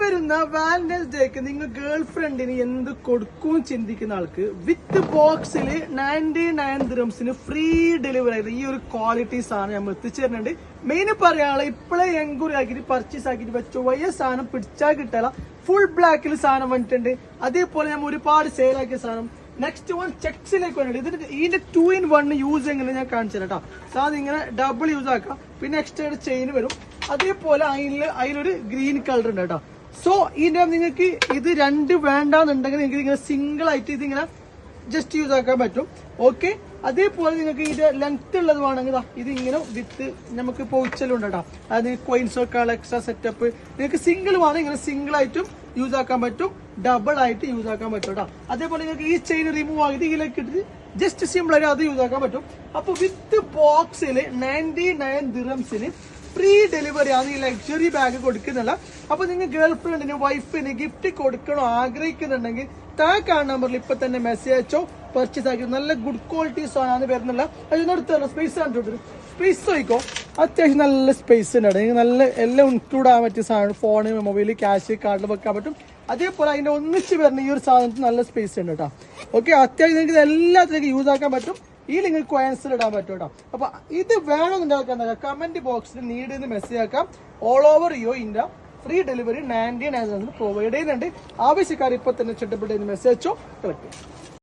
വരുന്ന വാലന്റൈൻസ് ഡേക്ക് നിങ്ങൾ ഗേൾ ഫ്രണ്ടിന് എന്ത് കൊടുക്കും ചിന്തിക്കുന്ന ആൾക്ക് വിത്ത് ബോക്സിൽ 99 ദിറംസിന് ഫ്രീ ഡെലിവറി ആയിട്ട് ഈ ഒരു ക്വാളിറ്റി സാധനം നമ്മൾ എത്തിച്ചേരുന്നുണ്ട്. മെയിൻ പറയാനുള്ള ഇപ്പോഴേ എൻക്വയറി ആക്കിയിട്ട് പർച്ചേസ് ആക്കിയിട്ട് വെച്ച വലിയ സാധനം പിടിച്ചാൽ കിട്ടാല ഫുൾ ബ്ലാക്കിൽ സാധനം വന്നിട്ടുണ്ട്. അതേപോലെ നമ്മൾ ഒരുപാട് സെയിലാക്കിയ സാധനം. നെക്സ്റ്റ് വൺ ചെക്സിലേക്ക് വന്നിട്ട് ഇതിന്റെ 2-in-1 യൂസ് എങ്ങനെ ഞാൻ കാണിച്ചു തരാം കേട്ടോ. സാധനം ഇങ്ങനെ ഡബിൾ യൂസ് ആക്കാം. പിന്നെ എക്സ്ട്രാ ചെയിൻ വരും. അതേപോലെ അതിലൊരു ഗ്രീൻ കളർ ഉണ്ട് കേട്ടോ. സോ ഇതിന്റെ നിങ്ങൾക്ക് ഇത് രണ്ട് വേണ്ടാന്നുണ്ടെങ്കിൽ നിങ്ങൾക്ക് ഇങ്ങനെ സിംഗിൾ ആയിട്ട് ഇതിങ്ങനെ ജസ്റ്റ് യൂസ് ആക്കാൻ പറ്റും. ഓക്കെ, അതേപോലെ നിങ്ങൾക്ക് ഇതിന്റെ ലെങ്ത് ഉള്ളത് വേണമെങ്കിൽ ഇതിങ്ങനെ വിത്ത് നമുക്ക് പൗച്ചലും കേട്ടോ. അതായത് കോയിൻസ് വെക്കാനുള്ള എക്സ്ട്രാ സെറ്റപ്പ് നിങ്ങൾക്ക് സിംഗിൾ വേണം ഇങ്ങനെ സിംഗിൾ ആയിട്ടും യൂസ് ആക്കാൻ പറ്റും, ഡബിൾ ആയിട്ട് യൂസ് ആക്കാൻ പറ്റും കേട്ടോ. അതേപോലെ നിങ്ങൾക്ക് ഈ ചെയിൻ റിമൂവ് ആക്കിയിട്ട് ഇതിലേക്ക് ഇട്ടിട്ട് ജസ്റ്റ് സിമ്പിൾ ആയിട്ട് അത് യൂസ് ആക്കാൻ പറ്റും. അപ്പൊ വിത്ത് ബോക്സിൽ 99 ദിറംസിന് ഫ്രീ ഡെലിവറി ആണ് ഈ ലക്ഷറി ബാഗ് കൊടുക്കുന്നില്ല. അപ്പൊ നിങ്ങൾ ഗേൾ ഫ്രണ്ടിന് വൈഫിന് ഗിഫ്റ്റ് കൊടുക്കണോ ആഗ്രഹിക്കുന്നുണ്ടെങ്കിൽ താഴെ കാണുന്ന നമ്പറിൽ ഇപ്പൊ തന്നെ മെസ്സേജ് അയച്ചോ, പർച്ചേസ് ആക്കി. നല്ല ഗുഡ് ക്വാളിറ്റി സാധനമാണ് വരുന്നില്ല. അതിനടുത്തുള്ള സ്പേസ് കണ്ടിട്ട് സ്പേസ് നോക്കിക്കോ, അത്യാവശ്യം നല്ല സ്പേസ് ഉണ്ട്. നല്ല എല്ലാം ഇൻക്ലൂഡ് ആകാൻ പറ്റിയ സാധനം. ഫോണ്, മൊബൈൽ, ക്യാഷ്, കാർഡിൽ വെക്കാൻ പറ്റും. അതേപോലെ അതിന്റെ ഒന്നിച്ച് വരുന്ന ഈ ഒരു സാധനത്തിന് നല്ല സ്പേസ് ഉണ്ട് കേട്ടോ. ഓക്കെ, അത്യാവശ്യം നിങ്ങൾക്ക് എല്ലാത്തിലേക്ക് യൂസ് ആക്കാൻ പറ്റും. ഈ നിങ്ങൾക്ക് കോയിൻസിൽ ഇടാൻ പറ്റും കേട്ടോ. അപ്പൊ ഇത് വേണമെന്നുണ്ടാക്കാൻ കമന്റ് ബോക്സിൽ നീഡ് എന്ന് മെസ്സേജ് ആക്കാം. All over India free delivery 99 provide ചെയ്യുന്നുണ്ട്. ആവശ്യക്കാർ ഇപ്പൊ തന്നെ ഇഷ്ടപ്പെട്ട മെസ്സേജ് അയച്ചോ, കളക്ട്.